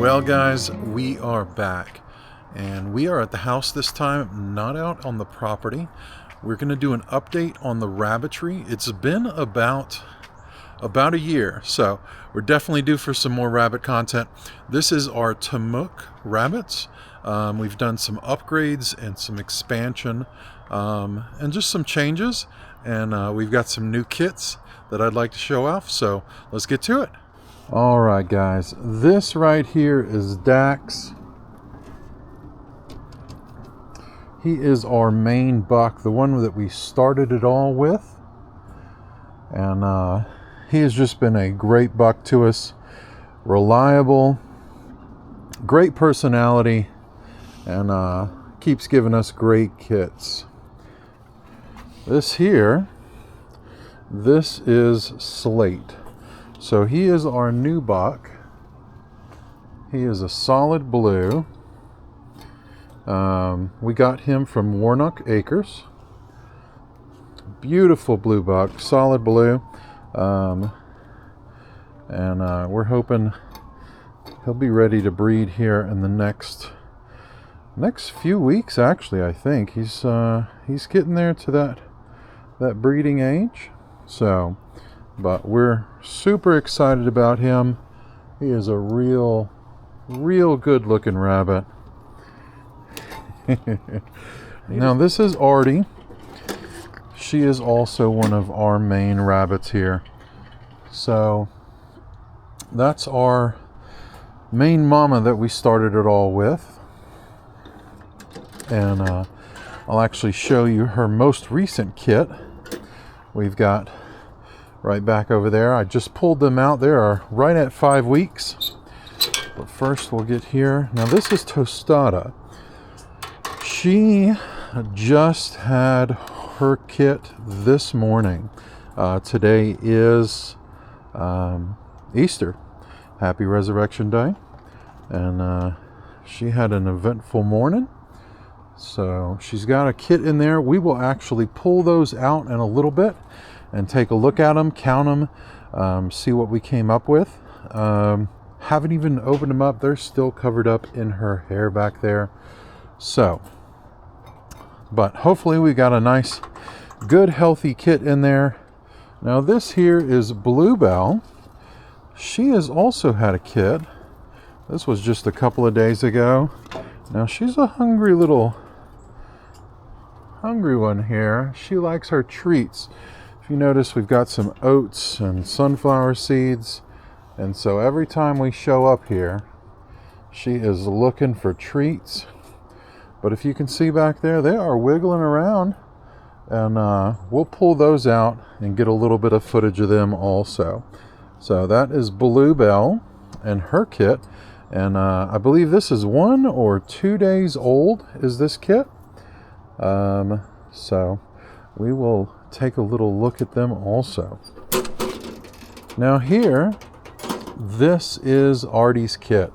Well guys, we are back and we are at the house this time, not out on the property. We're going to do an update on the rabbitry. It's been about a year, so we're definitely due for some more rabbit content. This is our Tamuk rabbits. We've done some upgrades and some expansion and just some changes, and we've got some new kits that I'd like to show off, so let's get to it. All right guys, this right here is Dax. He is our main buck, the one that we started it all with, and he has just been a great buck to us. Reliable, great personality, and keeps giving us great kits. This is Slate. So he is our new buck. He is a solid blue. We got him from Warnock Acres. Beautiful blue buck, solid blue. And we're hoping he'll be ready to breed here in the next few weeks. Actually, I think he's getting there to that breeding age. So, but we're super excited about him. He is a real good looking rabbit. Now this is Artie. She is also one of our main rabbits here. So that's our main mama that we started it all with. And I'll actually show you her most recent kit. We've got right back over there. I just pulled them out. They are right at 5 weeks. But first we'll get here. Now this is Tostada. She just had her kit this morning. Today is Easter. Happy Resurrection Day. And she had an eventful morning. So she's got a kit in there. We will actually pull those out in a little bit and take a look at them, count them, see what we came up with. Haven't even opened them up. They're still covered up in her hair back there. So, but hopefully we got a nice, good, healthy kit in there. Now this here is Bluebell. She has also had a kit. This was just a couple of days ago. Now she's a hungry one here. She likes her treats. If you notice, we've got some oats and sunflower seeds, and so every time we show up here, she is looking for treats. But if you can see back there, they are wiggling around, and we'll pull those out and get a little bit of footage of them also. So that is Bluebell and her kit, and I believe this is 1 or 2 days old is this kit. So we will take a little look at them also. Now here, this is Artie's kit.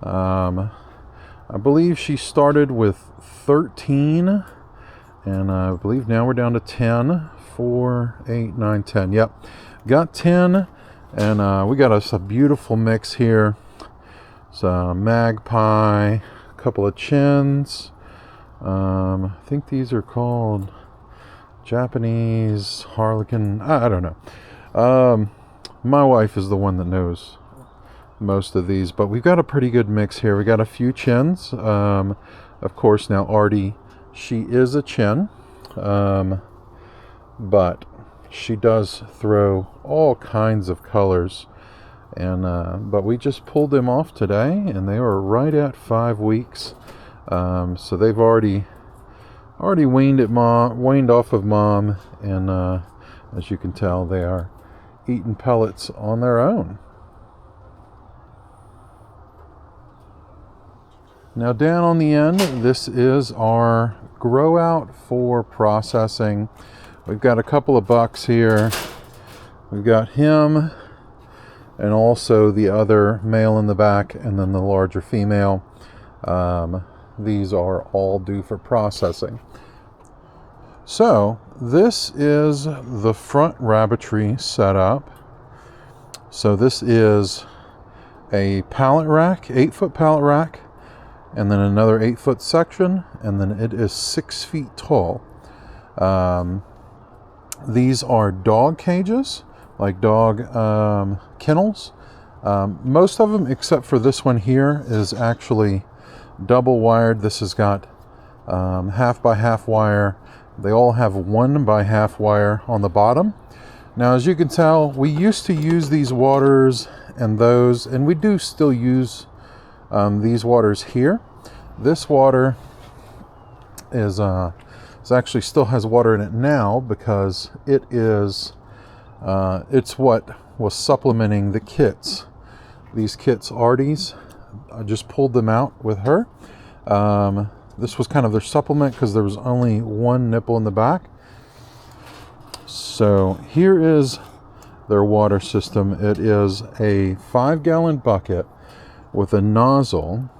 I believe she started with 13, and I believe now we're down to 10. 4, 8, 9, 10. Yep, got 10, and we got us a beautiful mix here. Some magpie, a couple of chins. I think these are called Japanese harlequin. I don't know. My wife is the one that knows most of these, but we've got a pretty good mix here. We got a few chins. Of course, now Artie, she is a chin, but she does throw all kinds of colors, and but we just pulled them off today, and they were right at 5 weeks. So they've already weaned off of mom, and as you can tell, they are eating pellets on their own. Now down on the end, this is our grow out for processing. We've got a couple of bucks here. We've got him and also the other male in the back, and then the larger female. These are all due for processing. So this is the front rabbitry setup. So this is a pallet rack, 8-foot pallet rack, and then another 8-foot section, and then it is 6 feet tall. These are dog cages, like dog kennels. Most of them, except for this one here, is actually double wired. This has got half by half wire. They all have 1 by half wire on the bottom. Now, as you can tell, we used to use these waters and those, and we do still use these waters here. This water is actually still has water in it now because it is it's what was supplementing the kits. These kits, Artie's, I just pulled them out with her. This was kind of their supplement because there was only 1 nipple in the back. So here is their water system. It is a 5-gallon bucket with a nozzle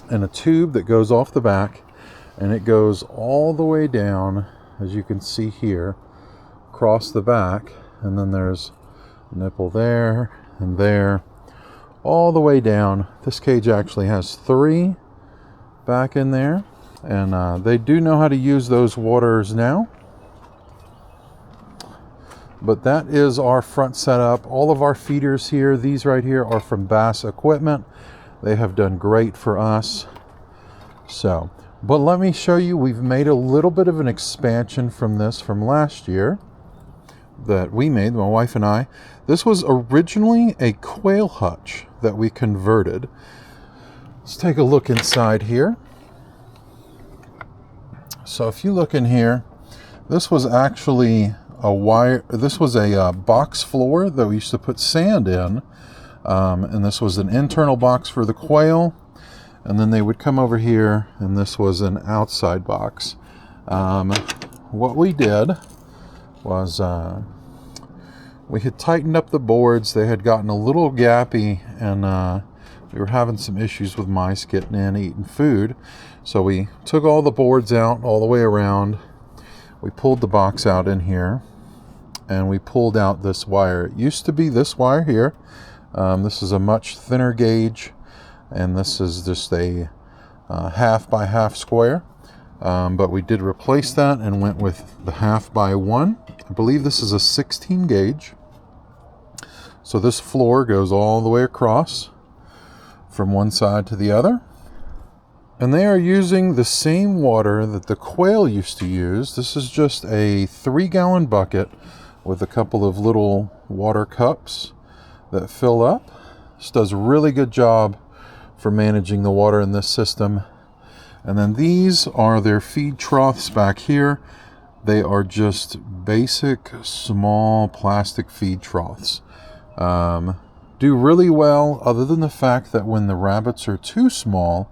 and a tube that goes off the back, and it goes all the way down, as you can see here, across the back, and then there's a nipple there and there, all the way down. This cage actually has 3 back in there, and they do know how to use those waters now. But that is our front setup. All of our feeders here, these right here, are from Bass Equipment. They have done great for us. So, but let me show you, we've made a little bit of an expansion from this from last year that we made, my wife and I. This was originally a quail hutch that we converted. Let's take a look inside here. So if you look in here, this was actually this was a box floor that we used to put sand in, and this was an internal box for the quail, and then they would come over here, and this was an outside box. What we did was we had tightened up the boards. They had gotten a little gappy, and we were having some issues with mice getting in, eating food. So we took all the boards out all the way around. We pulled the box out in here, and we pulled out this wire. It used to be this wire here. This is a much thinner gauge, and this is just a half by half square. But we did replace that and went with the half by 1. I believe this is a 16 gauge. So this floor goes all the way across from one side to the other. And they are using the same water that the quail used to use. This is just a 3-gallon bucket with a couple of little water cups that fill up. This does a really good job for managing the water in this system. And then these are their feed troughs back here. They are just basic small plastic feed troughs. Do really well, other than the fact that when the rabbits are too small,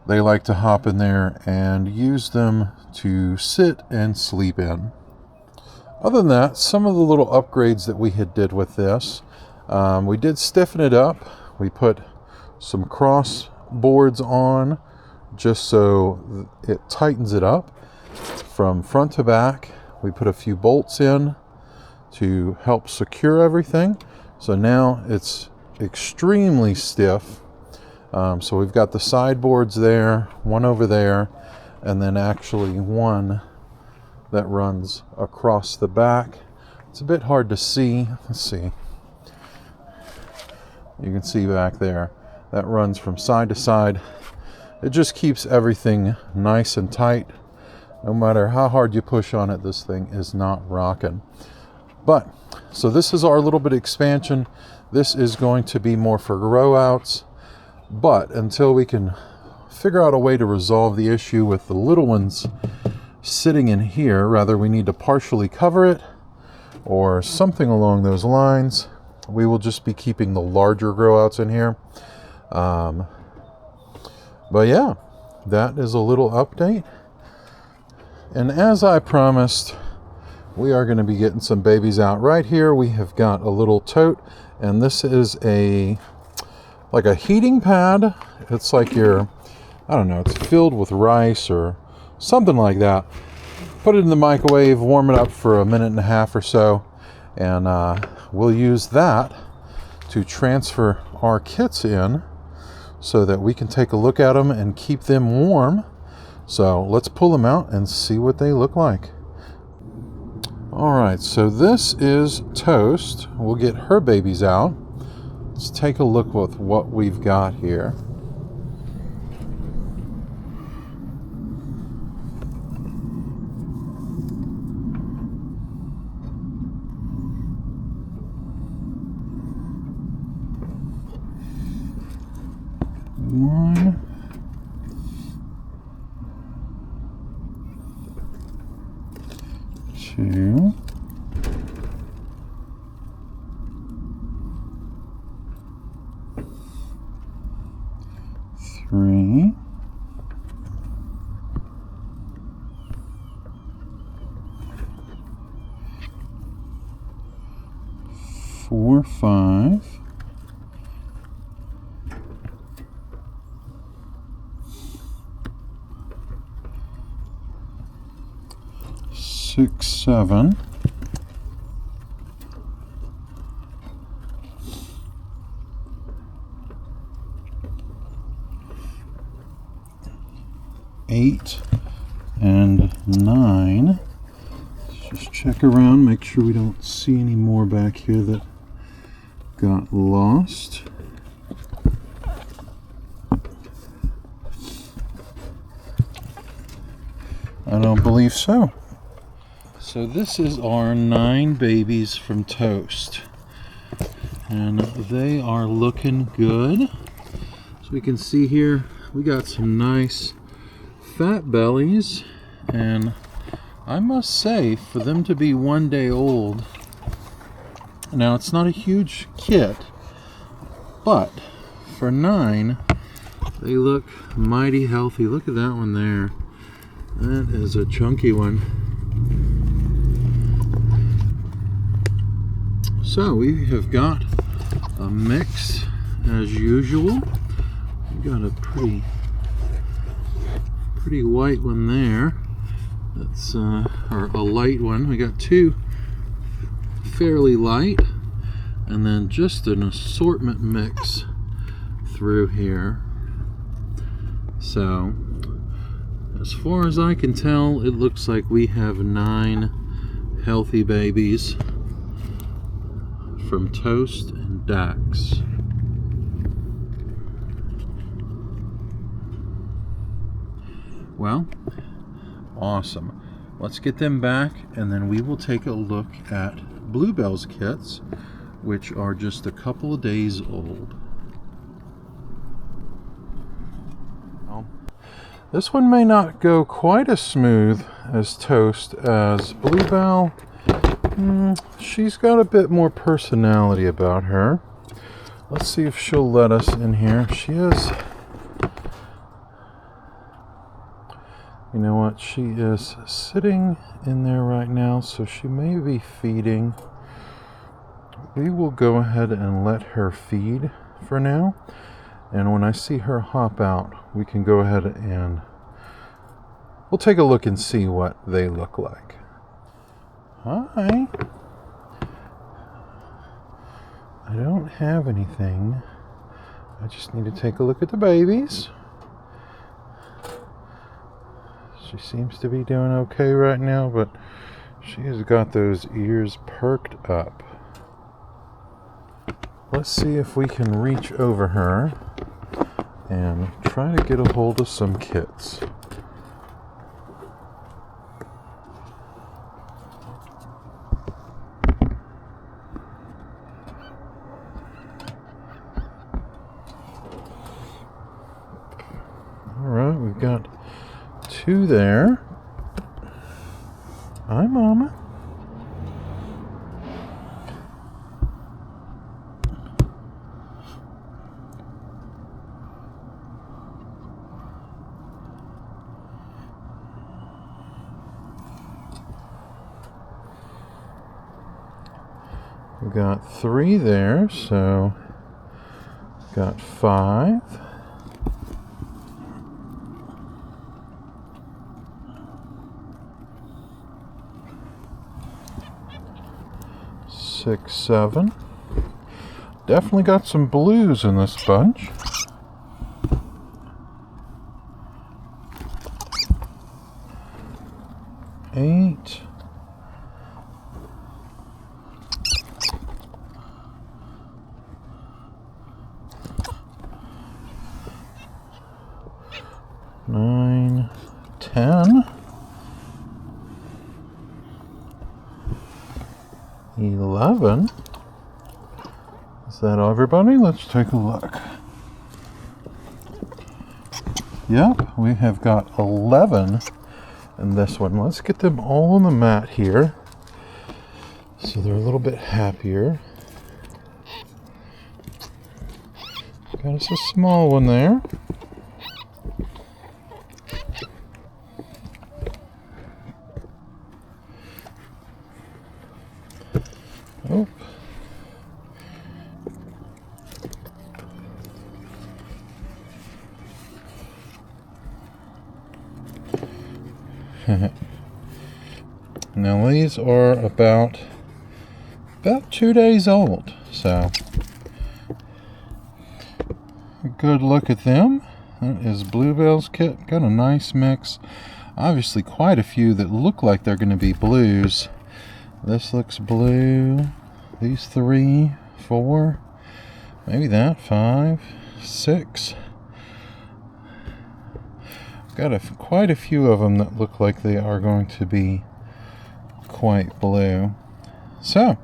they like to hop in there and use them to sit and sleep in. Other than that, some of the little upgrades that we had did with this, we did stiffen it up. We put some cross boards on just so it tightens it up from front to back. We put a few bolts in to help secure everything. So now it's extremely stiff. So we've got the sideboards there, one over there, and then actually one that runs across the back. It's a bit hard to see. Let's see. You can see back there. That runs from side to side. It just keeps everything nice and tight. No matter how hard you push on it, this thing is not rocking. But, so this is our little bit of expansion. This is going to be more for grow outs. But until we can figure out a way to resolve the issue with the little ones sitting in here, rather we need to partially cover it or something along those lines, we will just be keeping the larger grow outs in here. But yeah, that is a little update. And as I promised, we are going to be getting some babies out. Right here we have got a little tote, and this is like a heating pad. It's like I don't know, it's filled with rice or something like that. Put it in the microwave, warm it up for a minute and a half or so, and we'll use that to transfer our kits in so that we can take a look at them and keep them warm. So let's pull them out and see what they look like. Alright, so this is Toast. We'll get her babies out. Let's take a look with what we've got here. One, two, three, four, five, six, seven, eight, and nine. Let's just check around, make sure we don't see any more back here that got lost. I don't believe so. So this is our 9 babies from Toast, and they are looking good. So we can see here we got some nice fat bellies, and I must say, for them to be 1 day old, now it's not a huge kit, but for 9 they look mighty healthy. Look at that one there. That is a chunky one. So we have got a mix as usual. We got a pretty white one there. That's or a light one. We got 2 fairly light, and then just an assortment mix through here. So as far as I can tell, it looks like we have 9 healthy babies from Toast and Dax. Well, awesome. Let's get them back, and then we will take a look at Bluebell's kits, which are just a couple of days old. Well, this one may not go quite as smooth as Toast as Bluebell. She's got a bit more personality about her. Let's see if she'll let us in here. She is... You know what? She is sitting in there right now, so she may be feeding. We will go ahead and let her feed for now. And when I see her hop out, we can go ahead and we'll take a look and see what they look like. Hi. I don't have anything. I just need to take a look at the babies. She seems to be doing okay right now, but she has got those ears perked up. Let's see if we can reach over her and try to get a hold of some kits. Alright, we've got 2 there. Hi, Mama. We got 3 there, so got 5. Six, 7. Definitely got some blues in this bunch. Eight. Nine. 10. 11. Is that everybody? Let's take a look. Yep, we have got 11 in this one. Let's get them all on the mat here so they're a little bit happier. Got us a small one there. Oh. Now these are about 2 days old, so a good look at them. That is Bluebell's kit. Got a nice mix. Obviously quite a few that look like they're going to be blues. This looks blue. These 3, 4, maybe that 5, 6. Got quite a few of them that look like they are going to be quite blue. So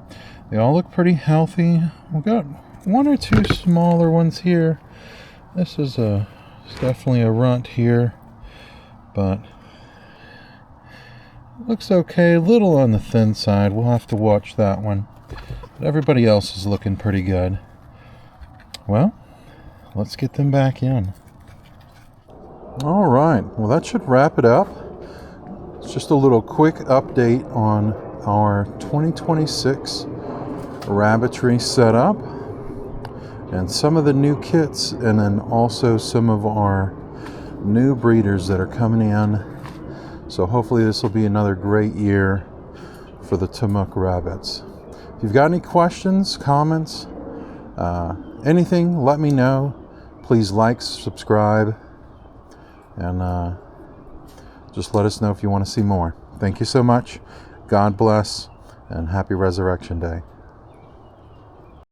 they all look pretty healthy. We've got 1 or 2 smaller ones here. This is definitely a runt here, but looks okay. A little on the thin side. We'll have to watch that one. But everybody else is looking pretty good. Well, let's get them back in. All right, well that should wrap it up. It's just a little quick update on our 2026 rabbitry setup and some of the new kits, and then also some of our new breeders that are coming in. So hopefully this will be another great year for the Tamuk rabbits. If you've got any questions, comments, anything, let me know. Please like, subscribe, and just let us know if you want to see more. Thank you so much. God bless, and happy Resurrection Day.